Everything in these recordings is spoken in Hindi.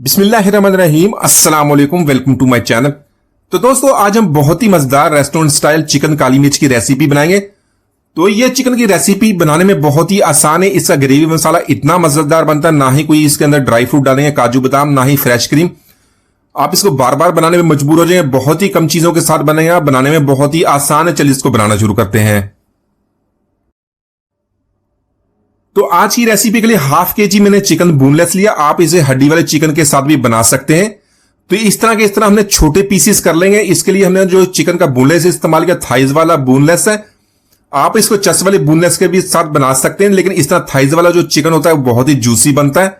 बिस्मिल्लाहिर्रहमानिर्रहीम, अस्सलाम वालेकुम, वेलकम टू माय चैनल। तो दोस्तों, आज हम बहुत ही मजेदार रेस्टोरेंट स्टाइल चिकन काली मिर्च की रेसिपी बनाएंगे। तो ये चिकन की रेसिपी बनाने में बहुत ही आसान है। इसका ग्रेवी मसाला इतना मजेदार बनता है, ना ही कोई इसके अंदर ड्राई फ्रूट डालेंगे, काजू बादाम, ना ही फ्रेश क्रीम। आप इसको बार बार बनाने में मजबूर हो जाएंगे। बहुत ही कम चीजों के साथ बनेगा, बनाने में बहुत ही आसान है। चलिए इसको बनाना शुरू करते हैं। तो आज की रेसिपी के लिए हाफ केजी मैंने चिकन बोनलेस लिया। आप इसे हड्डी वाले चिकन के साथ भी बना सकते हैं। तो इस तरह हमने छोटे पीसेस कर लेंगे। इसके लिए हमने जो चिकन का बोनलेस इस्तेमाल किया, थाइज वाला बोनलेस है। आप इसको चस्ट वाले बोनलेस के भी साथ बना सकते हैं, लेकिन इस तरह थाइज वाला जो चिकन होता है वो बहुत ही जूसी बनता है।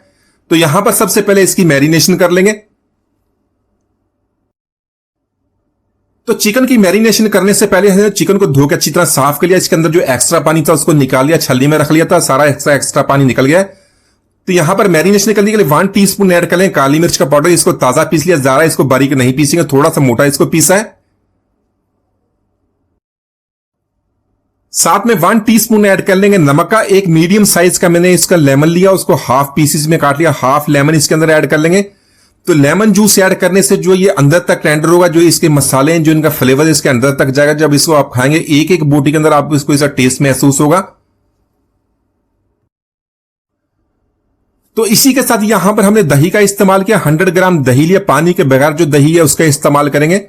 तो यहां पर सबसे पहले इसकी मैरिनेशन कर लेंगे। तो चिकन की मैरिनेशन करने से पहले हमने चिकन को धो के अच्छी तरह साफ कर लिया। इसके अंदर जो एक्स्ट्रा पानी था उसको निकाल लिया, छलनी में रख लिया था, सारा एक्स्ट्रा पानी निकल गया। तो यहां पर मैरिनेशन करने के लिए 1 टीस्पून ऐड कर लें काली मिर्च का पाउडर। इसको ताजा पीस लिया, ज्यादा इसको बारीक नहीं पीसेंगे, थोड़ा सा मोटा इसको पीसा है। साथ में 1 टीस्पून ऐड कर लेंगे नमक का। एक मीडियम साइज का मैंने इसका लेमन लिया, उसको हाफ पीसेस में काट लिया। हाफ लेमन इसके अंदर ऐड कर लेंगे। तो लेमन जूस ऐड करने से जो ये अंदर तक टेंडर होगा, जो इसके मसाले हैं, जो इनका फ्लेवर इसके अंदर तक जाएगा। जब इसको आप खाएंगे, एक एक बोटी के अंदर आपको इसको इसका टेस्ट महसूस होगा। तो इसी के साथ यहां पर हमने दही का इस्तेमाल किया। 100 ग्राम दही लिया, पानी के बगैर जो दही है उसका इस्तेमाल करेंगे।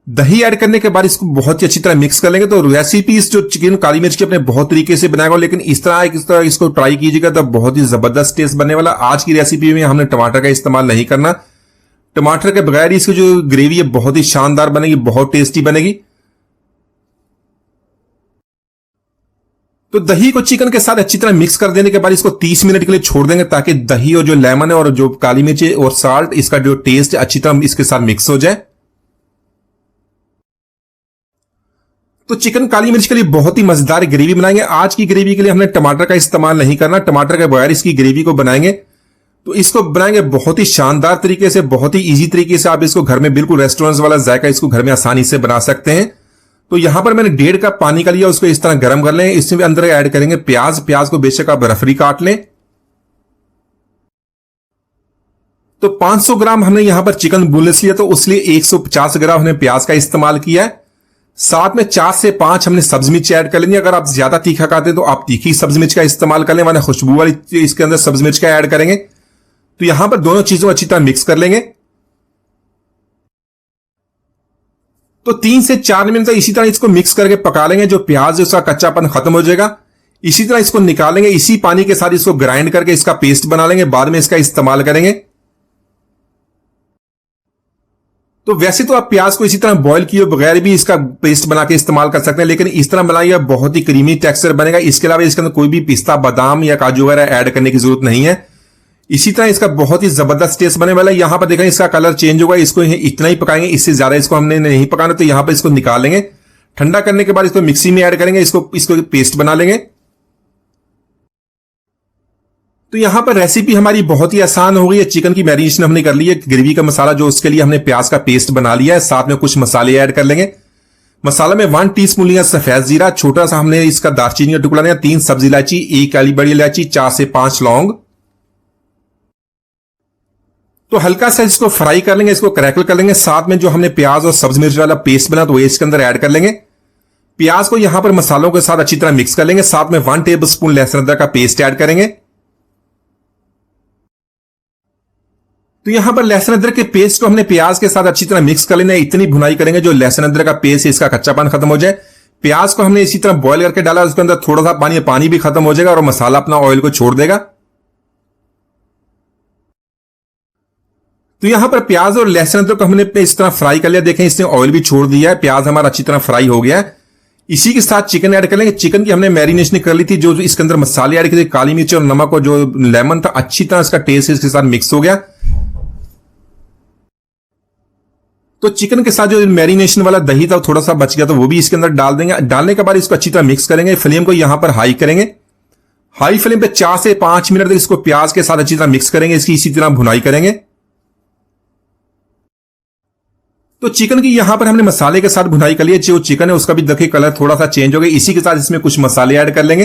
दही ऐड करने के बाद इसको बहुत ही अच्छी तरह मिक्स कर लेंगे। तो रेसिपी इस जो चिकन काली मिर्च की अपने बहुत तरीके से बनाएगा, लेकिन इस तरह इसको ट्राई कीजिएगा तो बहुत ही जबरदस्त टेस्ट बनने वाला। आज की रेसिपी में हमने टमाटर का इस्तेमाल नहीं करना। टमाटर के बगैर इसकी जो ग्रेवी है बहुत ही शानदार बनेगी, बहुत टेस्टी बनेगी। तो दही को चिकन के साथ अच्छी तरह मिक्स कर देने के बाद इसको 30 मिनट के लिए छोड़ देंगे, ताकि दही और जो लेमन है और जो काली मिर्च और साल्ट, इसका जो टेस्ट है अच्छी तरह इसके साथ मिक्स हो जाए। तो चिकन काली मिर्च के लिए बहुत ही मजेदार ग्रेवी बनाएंगे। आज की ग्रेवी के लिए हमने टमाटर का इस्तेमाल नहीं करना, टमाटर के बगैर इसकी ग्रेवी को बनाएंगे। तो इसको बनाएंगे बहुत ही शानदार तरीके से, बहुत ही इजी तरीके से। आप इसको घर में बिल्कुल रेस्टोरेंट वाला जायका इसको घर में आसानी से बना सकते हैं। तो यहां पर मैंने 1.5 कप पानी का लिया, उसको इस तरह गर्म कर लें। इसमें अंदर ऐड करेंगे प्याज। प्याज को बेशक आप रफली काट लें। तो 500 ग्राम हमने यहां पर चिकन बोनलेस लिया, तो उसलिए 150 ग्राम हमने प्याज का इस्तेमाल किया है। साथ में 4 से 5 हमने सब्ज मिर्च ऐड कर लेंगे। अगर आप ज्यादा तीखा खाते हैं तो आप तीखी सब्ज मिर्च का इस्तेमाल कर लें, वरना खुशबू वाली इसके अंदर सब्ज मिर्च का ऐड करेंगे। तो यहां पर दोनों चीजों अच्छी तरह मिक्स कर लेंगे। तो 3 से 4 मिनट तक इसी तरह इसको मिक्स करके पका लेंगे। जो प्याज है उसका कच्चापन खत्म हो जाएगा। इसी तरह इसको निकालेंगे, इसी पानी के साथ इसको ग्राइंड करके इसका पेस्ट बना लेंगे, बाद में इसका इस्तेमाल करेंगे। तो वैसे तो आप प्याज को इसी तरह बॉईल किए बगैर भी इसका पेस्ट बना के इस्तेमाल कर सकते हैं, लेकिन इस तरह बनाइए बहुत ही क्रीमी टेक्सचर बनेगा। इसके अलावा इसके अंदर कोई भी पिस्ता, बादाम या काजू वगैरह ऐड करने की जरूरत नहीं है। इसी तरह इसका बहुत ही जबरदस्त टेस्ट बने वाला है। यहां पर देखें इसका कलर चेंज होगा। इसको इतना ही पकाएंगे, इससे ज्यादा इसको हमने नहीं पकाना। तो यहां पर इसको निकाल लेंगे। ठंडा करने के बाद इसको मिक्सी में ऐड करेंगे, इसको पेस्ट बना लेंगे। तो यहां पर रेसिपी हमारी बहुत ही आसान हो गई है। चिकन की मैरिनेशन हमने कर ली है, ग्रेवी का मसाला जो उसके लिए हमने प्याज का पेस्ट बना लिया है। साथ में कुछ मसाले ऐड कर लेंगे। मसाला में 1 टीस्पून लिया सफेद जीरा, छोटा सा हमने इसका दालचीनी का टुकड़ा लिया, 3 सब्जी इलायची, 1 काली बड़ी इलायची, 4 से 5 लौंग। तो हल्का सा इसको फ्राई कर लेंगे, इसको क्रैकल कर लेंगे। साथ में जो हमने प्याज और सब्ज मिर्च वाला पेस्ट बना तो वो इसके अंदर ऐड कर लेंगे। प्याज को यहां पर मसालों के साथ अच्छी तरह मिक्स कर लेंगे। साथ में 1 टेबल स्पून लहसुन अदरक का पेस्ट ऐड करेंगे। तो यहां पर लहसुन अदरक के पेस्ट को हमने प्याज के साथ अच्छी तरह मिक्स कर लेना है। इतनी भुनाई करेंगे जो लहसुन अदरक का पेस्ट है इसका कच्चापन खत्म हो जाए। प्याज को हमने इसी तरह बॉईल करके डाला, उसके अंदर थोड़ा सा पानी भी खत्म हो जाएगा और मसाला अपना ऑयल को छोड़ देगा। तो यहां पर प्याज और लहसुन अदरक को हमने इस तरह फ्राई कर लिया। देखें इसने ऑयल भी छोड़ दिया है, प्याज हमारा अच्छी तरह फ्राई हो गया है। इसी के साथ चिकन ऐड कर लेंगे। चिकन की हमने मैरिनेशन कर ली थी, जो इसके अंदर मसाले ऐड किए, काली मिर्च और नमक और जो लेमन था, अच्छी तरह इसका टेस्ट इसके साथ मिक्स हो गया। तो चिकन के साथ जो मैरिनेशन वाला दही था थोड़ा सा बच गया, तो वो भी इसके अंदर डाल देंगे। डालने के बाद इसको अच्छी तरह मिक्स करेंगे। फ्लेम को यहां पर हाई करेंगे। हाई फ्लेम पे 4 से 5 मिनट तक इसको प्याज के साथ अच्छी तरह मिक्स करेंगे, इसकी इसी तरह भुनाई करेंगे। तो चिकन की यहां पर हमने मसाले के साथ भुनाई कर लिया। जो चिकन है उसका भी देखिए कलर थोड़ा सा चेंज हो गया। इसी के साथ इसमें कुछ मसाले ऐड कर लेंगे।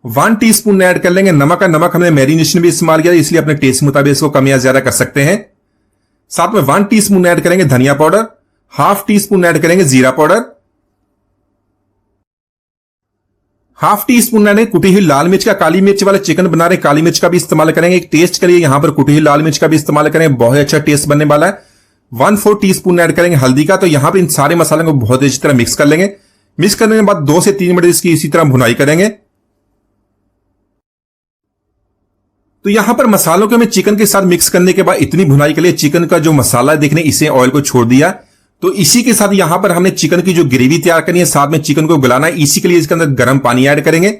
1 टीस्पून ऐड कर लेंगे नमक का। नमक हमने मैरिनेशन भी इस्तेमाल किया इसलिए अपने टेस्ट के मुताबिक इसको कम या ज्यादा कर सकते हैं। साथ में 1 टीस्पून ऐड करेंगे धनिया powder, half tea spoon add करेंगे जीरा powder, half tea spoon add कुटी हुई लाल मिर्च का। काली मिर्च वाला चिकन बना रहे काली मिर्च का भी इस्तेमाल करेंगे। एक टेस्ट के लिए यहां पर कुटी हुई लाल मिर्च का भी इस्तेमाल करेंगे, बहुत अच्छा टेस्ट बनने वाला है। 1/4 टीस्पून ऐड करेंगे हल्दी का। तो यहां पर इन सारे मसालों को बहुत अच्छी तरह मिक्स कर लेंगे। मिक्स करने के बाद 2 से 3 मिनट इसकी इसी तरह भुनाई करेंगे। तो यहां पर मसालों को हमें चिकन के साथ मिक्स करने के बाद इतनी भुनाई के लिए चिकन का जो मसाला देखने इसे ऑयल को छोड़ दिया। तो इसी के साथ यहां पर हमने चिकन की जो ग्रेवी तैयार करनी है, साथ में चिकन को गलाना है। इसी के लिए इसके अंदर गर्म पानी ऐड करेंगे।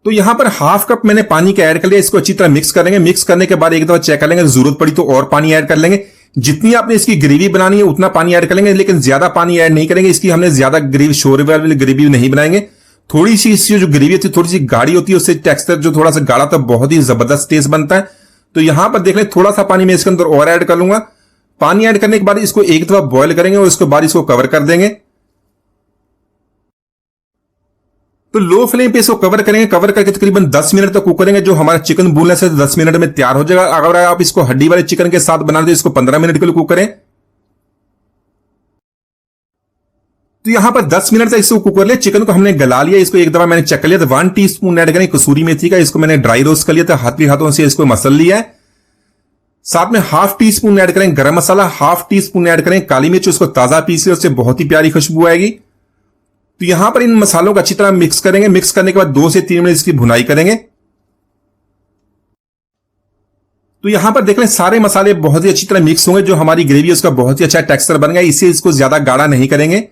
तो यहां पर हाफ कप मैंने पानी का ऐड कर लिया। इसको अच्छी तरह मिक्स करेंगे। मिक्स करने के बाद एक दफा चेक कर लेंगे, जरूरत पड़ी तो और पानी ऐड कर लेंगे। जितनी आपने इसकी ग्रेवी बनानी है उतना पानी ऐड कर लेंगे, लेकिन ज्यादा पानी ऐड नहीं करेंगे। इसकी हमने ज्यादा ग्रेवी शोरबे वाली ग्रेवी नहीं बनाएंगे। थोड़ी सी इसकी जो ग्रेवी होती है थोड़ी सी गाढ़ी होती है, उससे टेक्सचर जो थोड़ा सा गाढ़ा था बहुत ही जबरदस्त टेस्ट बनता है। तो यहां पर देख लें थोड़ा सा पानी मैं इसके अंदर और ऐड कर लूंगा। पानी ऐड करने के बाद इसको एक दफा बॉईल करेंगे और उसके बाद इसको कवर कर देंगे। तो लो फ्लेम पे इसको कवर करेंगे। कवर करके तकरीबन 10 मिनट तक कुक करेंगे। जो हमारा चिकन बोनलेस से 10 मिनट में तैयार हो जाएगा। अगर आप इसको हड्डी वाले चिकन के साथ बना दे इसको 15 मिनट के लिए कुक करें। तो यहां पर 10 मिनट तक इसको कुक कर लिया। चिकन को हमने गला लिया। इसको एक दफा मैंने चेक कर लिया। तो 1 टीस्पून ऐड करें कसूरी मेथी का। इसको मैंने ड्राई रोस्ट कर लिया था, हाथों से इसको मसल लिया है। साथ में हाफ टी स्पून ऐड करें गरम मसाला, हाफ टी स्पून ऐड करें काली मिर्च। उसको ताजा पीस लिया, उससे बहुत ही प्यारी खुशबू आएगी। तो यहां पर इन मसालों को अच्छी तरह मिक्स करेंगे। मिक्स करने के बाद 2 से 3 मिनट इसकी भुनाई करेंगे। तो यहां पर देख लें सारे मसाले बहुत ही अच्छी तरह मिक्स होंगे। जो हमारी ग्रेवी है उसका बहुत ही अच्छा टेक्सचर बन गया। इससे इसको ज्यादा गाढ़ा नहीं करेंगे।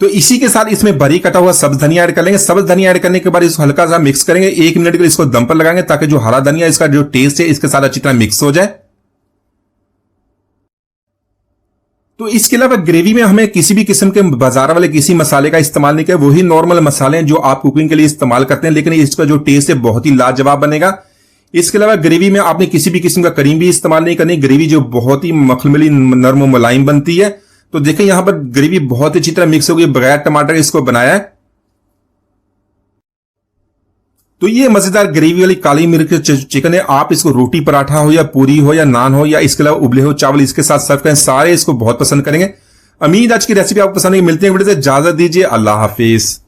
तो इसी के साथ इसमें बारीक कटा हुआ सब्ज धनिया ऐड कर लेंगे। सब्ज धनिया ऐड करने के बाद इसको हल्का सा मिक्स करेंगे। 1 मिनट के लिए इसको दम पर लगाएंगे ताकि जो हरा धनिया इसका जो टेस्ट है इसके साथ अच्छी तरह मिक्स हो जाए। तो इसके अलावा ग्रेवी में हमें किसी भी किस्म के बाजार वाले किसी मसाले का इस्तेमाल नहीं किया। वही नॉर्मल मसाले हैं जो आप कुकिंग के लिए इस्तेमाल करते हैं, लेकिन इसका जो टेस्ट है बहुत ही लाजवाब बनेगा। इसके अलावा ग्रेवी में आपने किसी भी किस्म का करीम भी इस्तेमाल नहीं करनी। ग्रेवी जो बहुत ही मखमली नरम और मुलायम बनती है। तो देखें यहां पर ग्रेवी बहुत अच्छी तरह मिक्स हो गई। बगैर टमाटर इसको बनाया है। तो ये मजेदार ग्रेवी वाली काली मिर्च चिकन है। आप इसको रोटी पराठा हो या पूरी हो या नान हो या इसके अलावा उबले हो चावल इसके साथ सर्व करें, सारे इसको बहुत पसंद करेंगे। उम्मीद आज की रेसिपी आपको पसंद आई। मिलते हैं वीडियो से, इजाजत दीजिए। अल्लाह हाफिज।